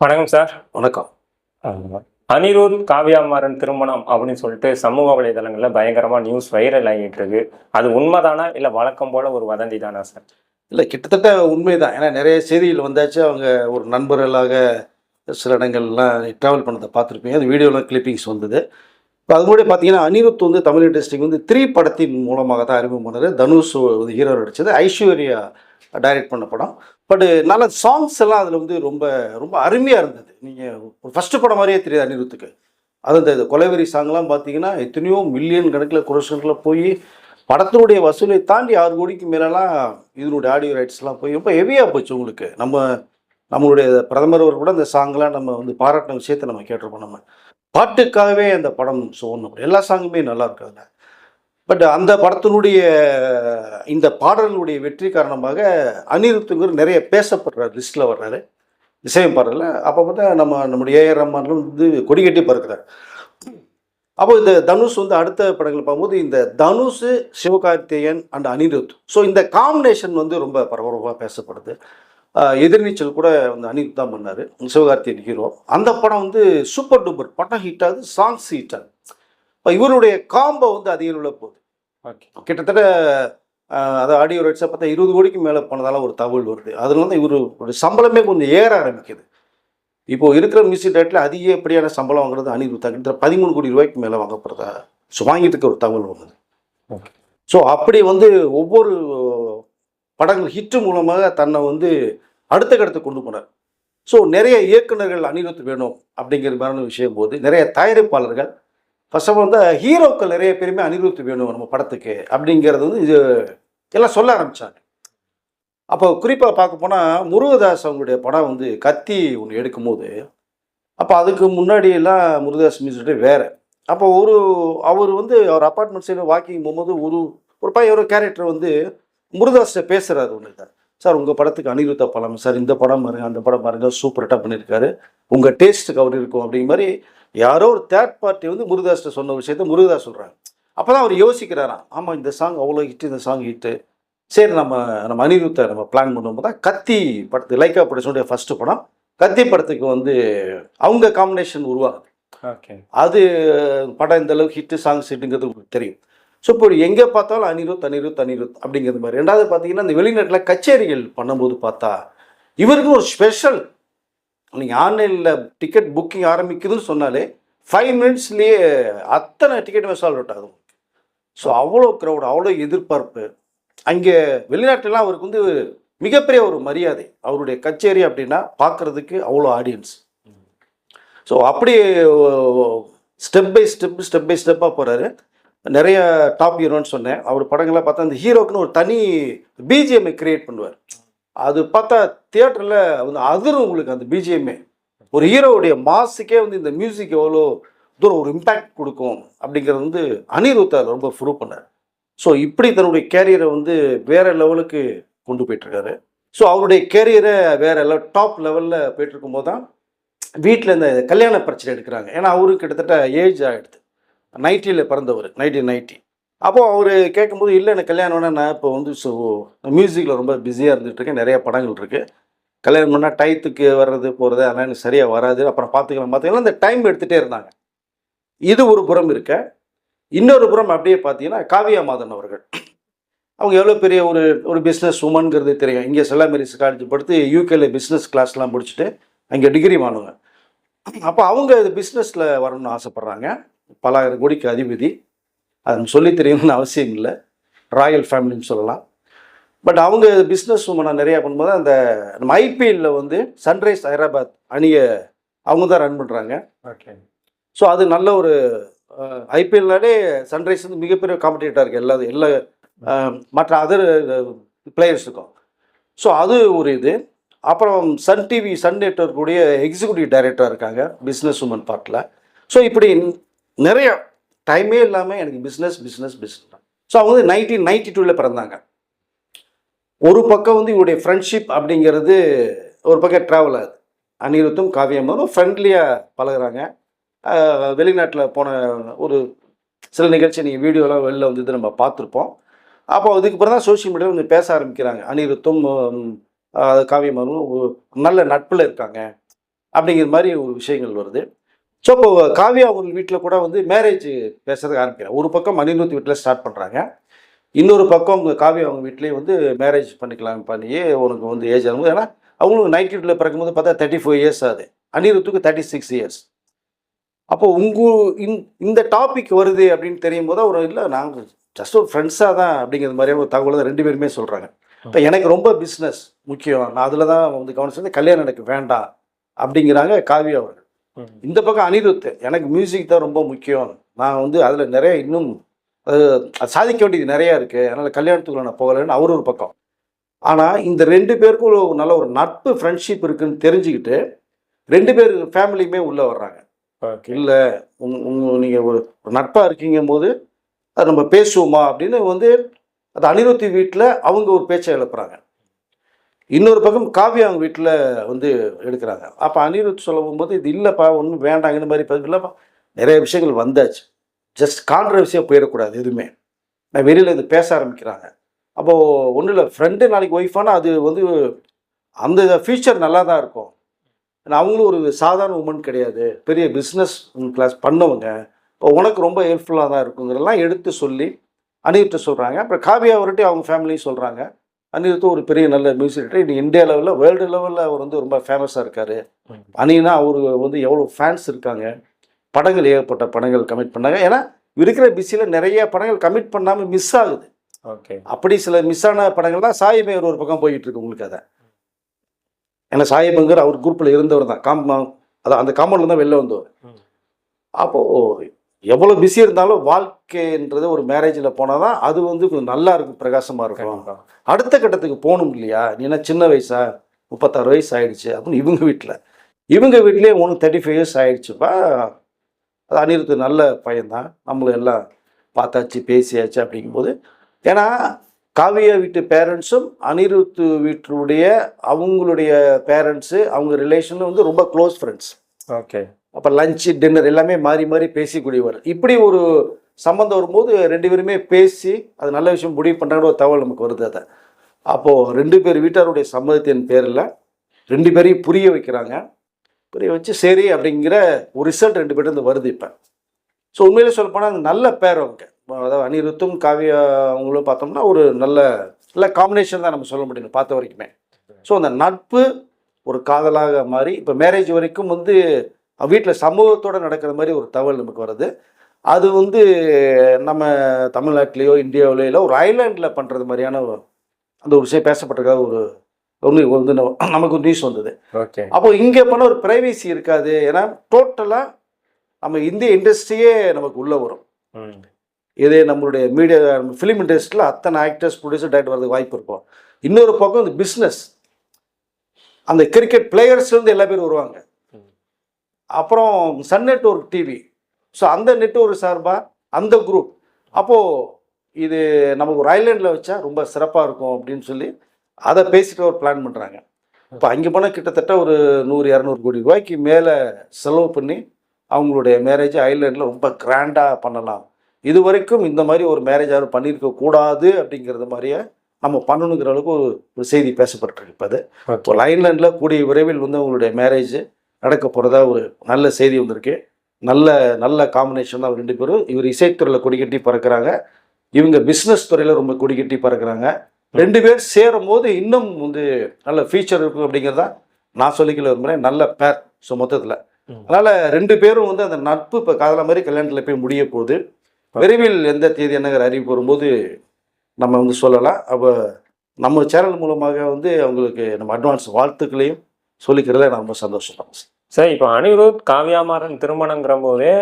வணக்கம் சார். வணக்கம். ஆமா. அனிருத், காவ்யா மாறன் திருமணம் அப்படின்னு சொல்லிட்டு சமூக வலைதளங்கள்ல பயங்கரமா நியூஸ் வைரல் ஆகிட்டு இருக்கு. அது உண்மைதானா இல்ல வழக்கம் போல ஒரு வதந்தி தானா சார்? இல்லை, கிட்டத்தட்ட உண்மைதான். ஏன்னா நிறைய செய்திகள் வந்தாச்சு. அவங்க ஒரு நண்பர்களாக சில இடங்கள்லாம் ட்ராவல் பண்ணதை பார்த்துருப்பீங்க. அது வீடியோலாம் கிளிப்பிங்ஸ் வந்தது. இப்போ அது கூட பார்த்தீங்கன்னா, அனிருத் வந்து தமிழ் இண்டஸ்ட்ரிக்கு வந்து 3 படத்தின் மூலமாக தான் அறிமுகம் பண்ணாரு. தனுஷ் வந்து ஹீரோ நடிச்சது. ஐஸ்வர்யா டைரக்ட் பண்ண படம். பட் நல்ல சாங்ஸ் எல்லாம் அதில் வந்து ரொம்ப ரொம்ப அருமையாக இருந்தது. நீங்கள் ஒரு ஃபஸ்ட்டு படம் மாதிரியே தெரியாது அனிருத்துக்கு. அது இந்த கொலைவெறி சாங்லாம் பார்த்தீங்கன்னா, எத்தனையோ மில்லியன் கணக்கில் குரோஷனில் போய் படத்தினுடைய வசூலை தாண்டி 6 கோடிக்கு மேலலாம் இதனுடைய ஆடியோ ரைட்ஸ்லாம் போய் ரொம்ப ஹெவியாக போச்சு உங்களுக்கு. நம்மளுடைய பிரதமர் அவர் கூட அந்த சாங்லாம் நம்ம வந்து பாராட்டின விஷயத்தை நம்ம கேட்டிருப்போம் நம்ம. பாட்டுக்காகவே அந்த படம் சோணும். எல்லா சாங்குமே நல்லா இருக்கு அதில். பட் அந்த படத்தினுடைய இந்த பாடல்களுடைய வெற்றி காரணமாக அனிருத்துங்கிற நிறைய பேசப்படுறாரு, லிஸ்ட்டில் வர்றாரு இசையமைப்பாளர்ல. அப்போ பார்த்தா நம்முடைய ஏஆர் ரஹ்மான்லாம் வந்து கொடி கட்டி பறக்கிறார். அப்போ இந்த தனுஷ் வந்து அடுத்த படங்கள் பார்க்கும்போது இந்த தனுஷ், சிவகார்த்திகேயன் அண்ட் அனிருத். ஸோ இந்த காம்பினேஷன் வந்து ரொம்ப பரபரப்பாக பேசப்படுது. எதிர்நீச்சல் கூட வந்து அனிருத் தான் பண்ணார், சிவகார்த்திகேயன் ஹீரோ. அந்த படம் வந்து சூப்பர் டூப்பர் படம் ஹிட் ஆகுது, சாங்ஸ் ஹிட் ஆகுது. இப்போ இவருடைய காம்போ வந்து அதிக உள்ள போகுது. ஓகே. கிட்டத்தட்ட அது ஆடியோ ரைட்ஸை பார்த்தா 20 கோடிக்கு மேலே போனதால ஒரு தகவல் வருது. அதில் வந்து இவருடைய சம்பளமே கொஞ்சம் ஏற ஆரம்பிக்குது. இப்போ இருக்கிற மியூசிக் டேரக்டரில் அதிகப்படியான சம்பளம் வாங்குறது அனிருத். கிட்டத்தட்ட 13 கோடி ரூபாய்க்கு மேலே வாங்கப்படுறதா வாங்கிட்டு இருக்க ஒரு தகவல் வந்தது. ஓகே. ஸோ அப்படி வந்து ஒவ்வொரு படங்கள் ஹிட்டு மூலமாக தன்னை வந்து அடுத்த கட்டத்தை கொண்டு போனார். ஸோ நிறைய இயக்குநர்கள் அனிருத் வேணும் அப்படிங்கிற மாதிரியான விஷயம் போது நிறைய தயாரிப்பாளர்கள் ஃபர்ஸ்ட் ஆஃப் ஆல் வந்து ஹீரோக்கள் நிறைய பேருமே அனிருத் வேணும் நம்ம படத்துக்கு அப்படிங்கிறது வந்து இது எல்லாம் சொல்ல ஆரம்பித்தாங்க. அப்போ குறிப்பாக பார்க்க போனால் முருகதாஸ் அவங்களுடைய படம் வந்து கத்தி ஒன்று எடுக்கும்போது, அப்போ அதுக்கு முன்னாடியெல்லாம் முருகதாஸ் மியூசிக் வேறு. அப்போ அவர் வந்து அவர் அப்பார்ட்மெண்ட் சைடில் வாக்கிங் போகும்போது ஒரு பையன் ஒரு கேரக்டர் வந்து முருகதாஸ்கிட்ட பேசுகிறாரு ஒன்று தான். சார் உங்கள் படத்துக்கு அனிருத்தை படம் சார், இந்த படம் பாருங்க, அந்த படம் பாருங்க, சூப்பராக பண்ணியிருக்காரு, உங்கள் டேஸ்ட்டுக்கு அவர் இருக்கும் அப்படிங்கிற மாதிரி யாரோ ஒரு தேர்ட் பார்ட்டி வந்து முருகதாஸ்கிட்ட சொன்ன விஷயத்த முருகதாஸ் சொல்கிறாங்க. அப்போ தான் அவர் யோசிக்கிறாராம், ஆமாம் இந்த சாங் அவ்வளோ ஹிட்டு, இந்த சாங் ஹிட்டு, சரி நம்ம அனிருத்தை நம்ம பிளான் பண்ணும்போது தான் கத்தி படத்துக்கு லைக்கா ப்ரொடக்ஷனுடைய ஃபஸ்ட்டு படம் கத்தி படத்துக்கு வந்து அவங்க காம்பினேஷன் உருவாகுது. ஓகே. அது படம் இந்த அளவுக்கு ஹிட்டு சாங்ஸ் ஹிட்டுங்கிறது உங்களுக்கு தெரியும். ஸோ இப்போ எங்கே பார்த்தாலும் அனிருத் அனிருத் அனிருத் அப்படிங்கிறது மாதிரி. ரெண்டாவது பார்த்தீங்கன்னா இந்த வெளிநாட்டில் கச்சேரிகள் பண்ணும்போது பார்த்தா இவருக்கு ஒரு ஸ்பெஷல், நீங்கள் ஆன்லைனில் டிக்கெட் புக்கிங் ஆரம்பிக்குதுன்னு சொன்னாலே 5 மினிட்ஸ்லேயே அத்தனை டிக்கெட் சால்வ் அவுட் ஆகும். ஸோ அவ்வளோ க்ரௌட், அவ்வளோ எதிர்பார்ப்பு. அங்கே வெளிநாட்டிலாம் அவருக்கு வந்து மிகப்பெரிய ஒரு மரியாதை. அவருடைய கச்சேரி அப்படின்னா பார்க்குறதுக்கு அவ்வளோ ஆடியன்ஸ். ஸோ அப்படி ஸ்டெப் பை ஸ்டெப்பாக போகிறாரு. நிறைய டாப் ஹீரோன்னு சொன்னேன். அவர் படங்கள்லாம் பார்த்தா அந்த ஹீரோக்குன்னு ஒரு தனி பிஜிஎம்ஐ கிரியேட் பண்ணுவார். அது பார்த்தா தியேட்டரில் வந்து அதிரும் உங்களுக்கு அந்த பிஜிஎம்ஏ. ஒரு ஹீரோவுடைய மாஸுக்கே வந்து இந்த மியூசிக் எவ்வளோ தூரம் ஒரு இம்பேக்ட் கொடுக்கும் அப்படிங்கிறது வந்து அனிருத் ரொம்ப ப்ரூவ் பண்ணார். ஸோ இப்படி தன்னுடைய கேரியரை வந்து வேறு லெவலுக்கு கொண்டு போயிட்டுருக்காரு. ஸோ அவருடைய கேரியரை வேறு டாப் லெவலில் போயிட்டுருக்கும் போது தான் வீட்டில் இந்த கல்யாண பிரச்சனை எடுக்கிறாங்க. ஏன்னா அவருக்கு கிட்டத்தட்ட ஏஜ் ஆகிடுது. 90ல் பிறந்தவர், 1990. அப்போது அவர் கேட்கும்போது, இல்லை எனக்கு கல்யாணம் வேணா, நான் இப்போ வந்து மியூசிக்கில் ரொம்ப பிஸியாக இருந்துகிட்ருக்கேன், நிறைய படங்கள் இருக்குது, கல்யாணம் பண்ணால் டயத்துக்கு வர்றது போகிறது அதெல்லாம் எனக்கு சரியாக வராது, அப்புறம் பார்த்துக்கலாம் இந்த டைம் எடுத்துகிட்டே இருந்தாங்க. இது ஒரு புறம் இருக்க. இன்னொரு புறம் அப்படியே பார்த்தீங்கன்னா காவ்யா மாதன் அவர்கள், அவங்க எவ்வளோ பெரிய ஒரு பிஸ்னஸ் உமன்கிறது தெரியும். இங்கே செல்லம் மேரிஸ் காலேஜ் படுத்து யூகேல பிஸ்னஸ் கிளாஸ்லாம் முடிச்சுட்டு அங்கே டிகிரி வாங்குவாங்க. அப்போ அவங்க இது பிஸ்னஸில் வரணும்னு ஆசைப்பட்றாங்க. பல ஆயிரம் கோடிக்கு அதிபதி, அது சொல்லி தெரியணும்னு அவசியம் இல்லை, ராயல் ஃபேமிலின்னு சொல்லலாம். பட் அவங்க பிஸ்னஸ் உமனை நிறையா பண்ணும்போது அந்த நம்ம ஐபிஎல்லில் வந்து சன்ரைஸ் ஹைதராபாத் அணியை அவங்க தான் ரன் பண்ணுறாங்க. ஓகே. ஸோ அது நல்ல ஒரு ஐபிஎல்னாலே சன்ரைஸ் வந்து மிகப்பெரிய காம்படிட்டராக இருக்குது எல்லா மற்ற அதர் பிளேயர்ஸுக்கும். ஸோ அது ஒரு இது. அப்புறம் சன் டிவி, சன் நெட்வொர்க்குடைய எக்ஸிக்யூட்டிவ் டைரக்டராக இருக்காங்க பிஸ்னஸ் உமன் பார்ட்டில். ஸோ இப்படி நிறைய டைமே இல்லாமல் எனக்கு பிஸ்னஸ் தான். ஸோ அவங்க வந்து 1992ல் பிறந்தாங்க. ஒரு பக்கம் வந்து இவருடைய ஃப்ரெண்ட்ஷிப் அப்படிங்கிறது ஒரு பக்கம் ட்ராவல் ஆகுது. அனிருத்தும் காவியமும் ஃப்ரெண்ட்லியாக பழகுறாங்க. வெளிநாட்டில் போன ஒரு சில நிகழ்ச்சி நீங்கள் வீடியோலாம் வெளில வந்து நம்ம பார்த்துருப்போம். அப்போ அதுக்கப்புறம் தான் சோஷியல் மீடியாவில் கொஞ்சம் பேச ஆரம்பிக்கிறாங்க. அனிருத்தும் காவியமும் நல்ல நட்பில் இருக்காங்க அப்படிங்கிற மாதிரி ஒரு விஷயங்கள் வருது. ஸோ இப்போ காவியா அவங்க வீட்டில் கூட வந்து மேரேஜ் பேசுறதுக்கு ஆரம்பிக்கிறேன். ஒரு பக்கம் அனிருத் வீட்டில் ஸ்டார்ட் பண்ணுறாங்க, இன்னொரு பக்கம் அவங்க காவியா அவங்க வீட்லேயே வந்து மேரேஜ் பண்ணிக்கலாம் பண்ணி உனக்கு வந்து ஏஜ் ஆகும்போது, ஏன்னா அவங்களும் 92 பிறக்கும்போது பார்த்தா 34 இயர்ஸ் ஆகுது, அனிருத்துக்கு 36 இயர்ஸ். அப்போ இந்த டாபிக் வருது அப்படின்னு தெரியும் போது அவர் இல்லை நாங்கள் ஜஸ்ட் ஒரு ஃப்ரெண்ட்ஸாக தான் அப்படிங்கிற மாதிரியான ஒரு தகவலை ரெண்டு பேருமே சொல்கிறாங்க. இப்போ எனக்கு ரொம்ப பிஸ்னஸ் முக்கியம், நான் அதில் தான் வந்து கவனம் செலுத்தி கல்யாணம் எனக்கு வேண்டாம் அப்படிங்கிறாங்க காவியா அவர்கள். இந்த பக்கம் அனிருத் எனக்கு மியூசிக் தான் ரொம்ப முக்கியம், நான் வந்து அதில் நிறைய இன்னும் அது சாதிக்க வேண்டியது நிறையா இருக்குது, அதனால் கல்யாணத்துக்குள்ள நான் போகலைன்னு அவர் ஒரு பக்கம். ஆனால் இந்த ரெண்டு பேருக்கும் ஒரு நல்ல ஒரு நட்பு ஃப்ரெண்ட்ஷிப் இருக்குன்னு தெரிஞ்சுக்கிட்டு ரெண்டு பேர் ஃபேமிலியுமே உள்ளே வர்றாங்க. இல்லை நீங்கள் ஒரு நட்பாக இருக்கீங்கும் போது அது நம்ம பேசுவோமா அப்படின்னு வந்து அது அனிருத்தி வீட்டில் அவங்க ஒரு பேச்சை எழுப்புறாங்க. இன்னொரு பக்கம் காவியா அவங்க வீட்டில் வந்து எடுக்கிறாங்க. அப்போ அனிருத் சொல்ல போகும்போது இது இல்லைப்பா ஒன்றும் வேண்டாங்க இந்த மாதிரி இல்லைப்பா, நிறைய விஷயங்கள் வந்தாச்சு, ஜஸ்ட் கான்ட்ரவர்சியாக போயிடக்கூடாது எதுவுமே, நான் வெளியில் இது பேச ஆரம்பிக்கிறாங்க. அப்போது ஒன்றும் இல்லை, ஃப்ரெண்டு நாளைக்கு ஒய்ஃபானா அது வந்து அந்த ஃபியூச்சர் நல்லா தான் இருக்கும், அவங்களும் ஒரு சாதாரண உமன் கிடையாது, பெரிய பிஸ்னஸ் கிளாஸ் பண்ணவங்க, இப்போ உனக்கு ரொம்ப ஹெல்ப்ஃபுல்லாக தான் இருக்குங்கிறதெல்லாம் எடுத்து சொல்லி அனிருத்தை சொல்கிறாங்க. அப்புறம் காவியா அவர்கிட்ட அவங்க ஃபேமிலியும் சொல்கிறாங்க, அனிருத்து ஒரு பெரிய நல்ல மியூசிக் டைரக்டர், இன்னைக்கு இந்தியா லெவலில் வேர்ல்டு லெவலில் அவர் வந்து ரொம்ப ஃபேமஸாக இருக்கார். அனினா அவர் வந்து எவ்வளோ ஃபேன்ஸ் இருக்காங்க, படங்கள் ஏகப்பட்ட படங்கள் கமிட் பண்ணாங்க. ஏன்னா இருக்கிற பிஸியில் நிறைய படங்கள் கமிட் பண்ணாமல் மிஸ் ஆகுது. ஓகே, அப்படி சில மிஸ் ஆன படங்கள் தான் சாயிபேர் ஒரு பக்கம் போயிட்டு இருக்கு உங்களுக்கு. அதை ஏன்னா சாயிபங்கர் அவர் குரூப்பில் இருந்தவர் தான், அதான் அந்த காம்பவுண்டில் தான் வெளில வந்தவர். அப்போது எவ்வளோ பிஸி இருந்தாலும் வாழ்க்கைன்றது ஒரு மேரேஜில் போனால் தான் அது வந்து கொஞ்சம் நல்லா இருக்கும், பிரகாசமாக இருக்கும். அடுத்த கட்டத்துக்கு போகணும் இல்லையா, நீ என்ன சின்ன வயசா 36 வயசு ஆகிடுச்சு அப்படின்னு இவங்க வீட்லேயே உனக்கு 35 இயர்ஸ் ஆகிடுச்சுப்பா, அது அனிருத்து நல்ல பையன்தான், நம்மளும் எல்லாம் பார்த்தாச்சு பேசியாச்சு அப்படிங்கும்போது, ஏன்னா காவியா வீட்டு பேரண்ட்ஸும் அனிருத்து வீட்டுடைய அவங்களுடைய பேரண்ட்ஸு அவங்க ரிலேஷனும் வந்து ரொம்ப க்ளோஸ் ஃப்ரெண்ட்ஸ். ஓகே, அப்போ லஞ்சு டின்னர் எல்லாமே மாறி மாறி பேசிக்கூடியவர். இப்படி ஒரு சம்மந்தம் வரும்போது ரெண்டு பேருமே பேசி அது நல்ல விஷயம் முடிவு பண்ணுறாங்கிற ஒரு தகவல் நமக்கு வருது. அதை அப்போது ரெண்டு பேர் வீட்டாருடைய சம்மதத்தின் பேரில் ரெண்டு பேரையும் புரிய வைக்கிறாங்க. புரிய வச்சு சரி அப்படிங்கிற ஒரு ரிசல்ட் ரெண்டு பேர்ட்டு வருது இப்போ. ஸோ உண்மையிலே சொல்லப்போனால் நல்ல பேர் அவங்க, அதாவது அனிருத்தும் காவியா அவங்களும் பார்த்தோம்னா ஒரு நல்ல காம்பினேஷன் தான் நம்ம சொல்ல முடியும் பார்த்த வரைக்குமே. ஸோ அந்த நட்பு ஒரு காதலாக மாறி இப்போ மேரேஜ் வரைக்கும் வந்து வீட்டில் சமூகத்தோடு நடக்கிற மாதிரி ஒரு தகவல் நமக்கு வருது. அது வந்து நம்ம தமிழ்நாட்டிலேயோ இந்தியாவிலேயோ ஒரு ஐலாண்டில் பண்ணுறது மாதிரியான அந்த ஒரு விஷயம் பேசப்பட்டிருக்காத ஒன்று வந்து நமக்கு ஒரு நியூஸ் வந்தது. ஓகே, அப்போ இங்கே பண்ண ஒரு ப்ரைவேசி இருக்காது, ஏன்னா டோட்டலாக நம்ம இந்திய இண்டஸ்ட்ரியே நமக்கு உள்ளே வரும். இதே நம்மளுடைய மீடியா ஃபிலிம் இண்டஸ்ட்ரியில் அத்தனை ஆக்டர்ஸ் ப்ரொடியூசர் டைரக்டர் வரதுக்கு வாய்ப்பு இருக்கும். இன்னொரு பக்கம் இந்த பிஸ்னஸ், அந்த கிரிக்கெட் பிளேயர்ஸ்லேருந்து எல்லா பேரும் வருவாங்க. அப்புறம் சன் நெட்வொர்க் டிவி, ஸோ அந்த நெட்வொர்க் சார்பாக அந்த குரூப், அப்போது இது நமக்கு ஒரு ஐலாண்டில் வச்சா ரொம்ப சிறப்பாக இருக்கும் அப்படின்னு சொல்லி அதை பேசிட்டு ஒரு பிளான் பண்ணுறாங்க. இப்போ அங்கே போனால் கிட்டத்தட்ட ஒரு 100-200 கோடி ரூபாய்க்கு மேலே செலவு பண்ணி அவங்களுடைய மேரேஜ் ஐலாண்டில் ரொம்ப கிராண்டாக பண்ணலாம். இது வரைக்கும் இந்த மாதிரி ஒரு மேரேஜ் யாரும் பண்ணியிருக்க கூடாது அப்படிங்கிறது மாதிரியே நம்ம பண்ணணுங்கிற அளவுக்கு ஒரு செய்தி பேசப்பட்டிருக்கு. இப்போ அது இப்போ ஐலாண்டில் கூடிய விரைவில் வந்து அவங்களுடைய மேரேஜ் நடக்க போகிறதா ஒரு நல்ல செய்தி வந்திருக்கு. நல்ல காம்பினேஷன் தான் ரெண்டு பேரும். இவர் இசைத்துறையில் கொடிக்கட்டி பறக்கிறாங்க, இவங்க பிஸ்னஸ் துறையில் ரொம்ப கொடிக்கட்டி பறக்கிறாங்க. ரெண்டு பேர் சேரும் போது இன்னும் வந்து நல்ல ஃபீச்சர் இருக்கும் அப்படிங்கிறதா நான் சொல்லிக்கல விரும்புகிறேன். நல்ல பேர். ஸோ மொத்தத்தில் அதனால் ரெண்டு பேரும் வந்து அந்த நட்பு இப்போ காதல மாதிரி கல்யாணத்தில் போய் முடிய போகுது. விரைவில் எந்த தேதி என்னங்கிற அறிவிப்பு வரும்போது நம்ம வந்து சொல்லலாம். அப்போ நம்ம சேனல் மூலமாக வந்து அவங்களுக்கு நம்ம அட்வான்ஸ் வாழ்த்துக்களையும் சொல்லிக்கிறத நான் ரொம்ப சந்தோஷப்படுறேன் சார். இப்போ அனிருத் காவியா மாறன் திருமணங்கிற போதே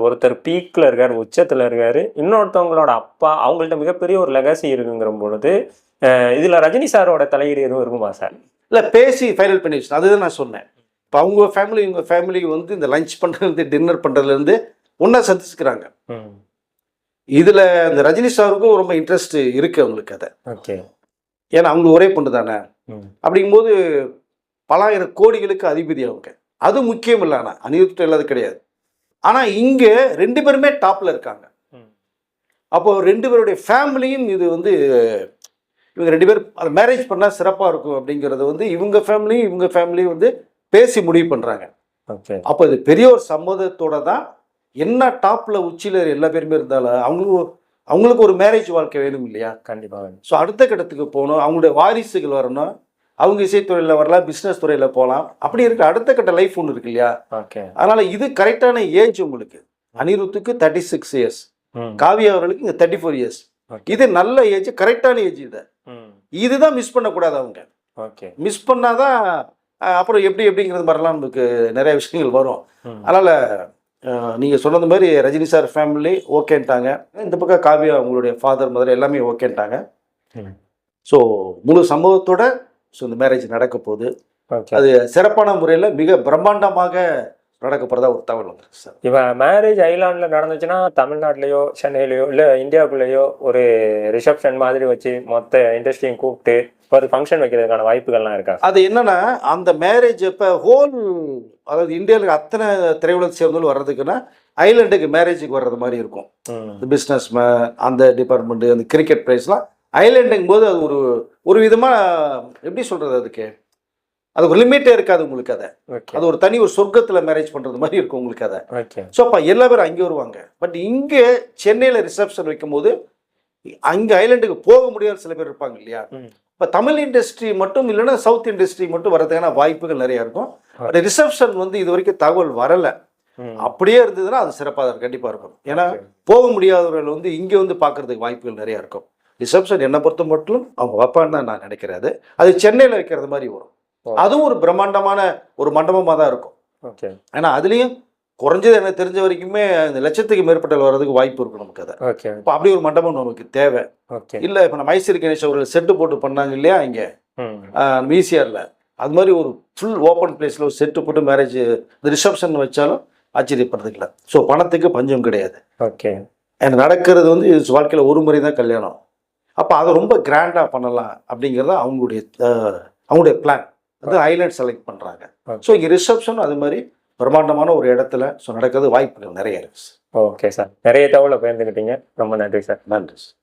ஒருத்தர் பீக்கில் இருக்கார், உச்சத்தில் இருக்கார், இன்னொருத்தவங்களோட அப்பா, அவங்கள்ட்ட மிகப்பெரிய ஒரு லெகசி இருக்குங்கிற பொழுது இதில் ரஜினி சாரோட தலையீடு எதுவும் இருக்குமா சார்? இல்லை, பேசி ஃபைனல் பண்ணி வச்சு அதுதான் நான் சொன்னேன். இப்போ அவங்க ஃபேமிலி இவங்க ஃபேமிலி வந்து இந்த லஞ்ச் பண்ணுறதுலேருந்து டின்னர் பண்ணுறதுலேருந்து ஒன்றா சந்திச்சுக்கிறாங்க. இதில் இந்த ரஜினி சாருக்கும் ரொம்ப இன்ட்ரெஸ்ட் இருக்குது அவங்களுக்கு. அதை ஓகே, ஏன்னா அவங்களுக்கு ஒரே பொண்ணு தானே, அப்படிங்கும்போது பலாயிரம் கோடிகளுக்கு அதிபதி அவங்க. அது முக்கியம் இல்லை, ஆனால் அனிருத் இல்லாத கிடையாது. ஆனால் இங்கே ரெண்டு பேருமே டாப்பில் இருக்காங்க. அப்போது ரெண்டு பேருடைய ஃபேமிலியும் இது வந்து இவங்க ரெண்டு பேர் அதை மேரேஜ் பண்ணால் சிறப்பாக இருக்கும் அப்படிங்கிறது வந்து இவங்க ஃபேமிலியும் வந்து பேசி முடிவு பண்ணுறாங்க. ஓகே. அப்போ இது பெரிய ஒரு சம்மதத்தோட தான் என்ன டாப்பில் உச்சியில் எல்லா பேருமே இருந்தாலும் அவங்களுக்கு ஒரு மேரேஜ் வாழ்க்கை வேணும் இல்லையா? கண்டிப்பாக. ஸோ அடுத்த கட்டத்துக்கு போகணும், அவங்களுடைய வாரிசுகள் வரணும், அவங்க இசைத்துறையில் வரலாம், பிஸ்னஸ் துறையில் போகலாம், அப்படி இருக்க அடுத்த கட்ட லைஃப் ஒன்று இருக்கு இல்லையா? ஓகே. அதனால் இது கரெக்டான ஏஜ் உங்களுக்கு. அனிருத்துக்கு 36 இயர்ஸ், காவியா அவர்களுக்கு இங்கே 34 இயர்ஸ். இது நல்ல ஏஜ், கரெக்டான ஏஜ். இதுதான் மிஸ் பண்ணக்கூடாது. அவங்க ஓகே. மிஸ் பண்ணாதான் அப்புறம் எப்படிங்கிறது மாதிரிலாம் நமக்கு நிறைய விஷயங்கள் வரும். அதனால் நீங்கள் சொன்னது மாதிரி ரஜினி சார் ஃபேமிலி ஓகேன்ட்டாங்க, இந்த பக்கம் காவியா அவங்களுடைய ஃபாதர் மதர் எல்லாமே ஓகேன்ட்டாங்க. ஸோ முழு சம்பவத்தோட ஸோ இந்த மேரேஜ் நடக்க போகுது. அது சிறப்பான முறையில் மிக பிரம்மாண்டமாக நடக்க போகிறதா ஒரு தகவல் வந்துருக்கு சார். இப்போ மேரேஜ் ஐலாண்டில் நடந்துச்சுன்னா தமிழ்நாட்டிலையோ சென்னையிலையோ இல்லை இந்தியாவுக்குள்ளேயோ ஒரு ரிசப்ஷன் மாதிரி வச்சு மொத்த இண்டஸ்ட்ரியும் கூப்பிட்டு ஒரு ஃபங்க்ஷன் வைக்கிறதுக்கான வாய்ப்புகள்லாம் இருக்கா? அது என்னன்னா, அந்த மேரேஜ் இப்போ அதாவது இந்தியாவில் அத்தனை திரையுலகத்தை சேர்ந்தவர்கள் வர்றதுக்குன்னா ஐலாண்டுக்கு மேரேஜுக்கு வர்றது மாதிரி இருக்கும். பிஸ்னஸ் மேன், அந்த டிபார்ட்மெண்ட்டு, அந்த கிரிக்கெட் ப்ரைஸ்லாம் ஐலாண்டுங்கும் போது அது ஒரு விதமாக எப்படி சொல்கிறது, அது ஒரு லிமிட்டே இருக்காது உங்களுக்கு. அது ஒரு தனி ஒரு சொர்க்கத்தில் மேரேஜ் பண்ணுறது மாதிரி இருக்கும் உங்களுக்கு. ஸோ அப்போ எல்லா பேரும் அங்கே வருவாங்க. பட் இங்கே சென்னையில் ரிசப்ஷன் வைக்கும் போது அங்கே ஐலாண்டுக்கு போக முடியாத சில பேர் இருப்பாங்க இல்லையா? இப்போ தமிழ் இண்டஸ்ட்ரி மட்டும் இல்லைன்னா சவுத் இண்டஸ்ட்ரி மட்டும் வர்றதுக்கான வாய்ப்புகள் நிறையா இருக்கும். பட் ரிசப்ஷன் இது வரைக்கும் தகவல் வரலை. அப்படியே இருந்ததுன்னா அது சிறப்பாக கண்டிப்பாக இருக்கும். ஏன்னா போக முடியாதவர்கள் இங்கே பார்க்கறதுக்கு வாய்ப்புகள் நிறையா இருக்கும். ரிசப்ஷன் என்னை பொறுத்த மட்டும் அவங்க வைப்பான்னு தான் நான் நினைக்கிறேன். அது சென்னையில் வைக்கிறது மாதிரி வரும். அதுவும் ஒரு பிரம்மாண்டமான ஒரு மண்டபமாக தான் இருக்கும். ஏன்னா அதுலேயும் குறைஞ்சது எனக்கு தெரிஞ்ச வரைக்குமே இந்த லட்சத்துக்கு மேற்பட்ட வர்றதுக்கு வாய்ப்பு இருக்கும் நமக்கு. இப்போ அப்படி ஒரு மண்டபம் நமக்கு தேவை இல்லை. இப்போ நம்ம மைசூர் கணேஷ் அவர்கள் செட்டு போட்டு பண்ணாங்க இல்லையா இங்கே விசிஆரில், அது மாதிரி ஒரு ஃபுல் ஓப்பன் பிளேஸில் ஒரு செட்டு போட்டு மேரேஜ் ரிசப்ஷன் வச்சாலும் ஆச்சரியப்படுறதுக்கு இல்லை. ஸோ பணத்துக்கு பஞ்சம் கிடையாது. எனக்கு நடக்கிறது வாழ்க்கையில் ஒரு முறை தான் கல்யாணம். அப்போ அதை ரொம்ப கிராண்டாக பண்ணலாம் அப்படிங்கிறத அவங்களுடைய பிளான். அது ஐலாண்ட் செலக்ட் பண்ணுறாங்க. ஸோ இங்கே ரிசப்ஷன் அது மாதிரி பிரம்மாண்டமான ஒரு இடத்துல ஸோ நடக்கிறது வாய்ப்புகள் நிறைய இருக்கு. ஓகே சார், நிறைய தகவலை பகிர்ந்துக்கிட்டீங்க. ரொம்ப நன்றி சார். நன்றி சார்.